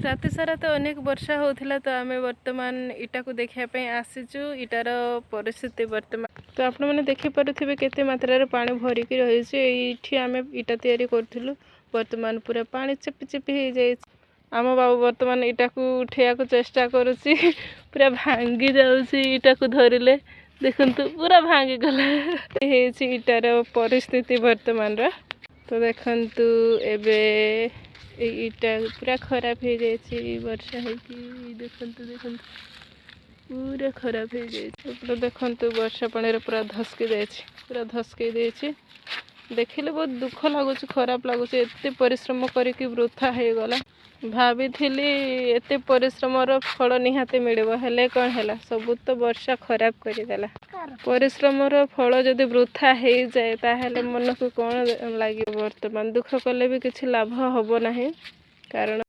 राति सारा तो अनेक वर्षा होता तो आम बर्तमान इटा को देखापी आसीचु इटार परिस्थिति बर्तमान तो आपण मैंने देखिपे केते मात्रा रे पानी भरिक रही आम इटा तैयारी करूँ बर्तमान पूरा पानी चेपी चेपी हो जाए आम बाबू बर्तमान इटा को उठा को चेष्टा करुच्ची पूरा भांगी जाऊँगी इटा को धरले देखु पूरा भांगी गला इटार परिस्थिति बर्तमान तो देखु एबे इटा पूरा खराब हो जाए वर्षा है देखु देखु पूरा खराब हो जाए देखु वर्षा पानी पूरा धसकी जाए पूरा धसकई दे देखिले बहुत दुख लगुच खराब लगुच एत परिश्रम करके वृथा हो गला भाभी एत परिश्रम फल निहाती मिले हेले कौन है सब तो वर्षा खराब करदेला परिश्रम फल जदि वृथा हो जाए ताहले मन को कौन लगे बर्तमान दुख कले भी किसी लाभ हम ना कारण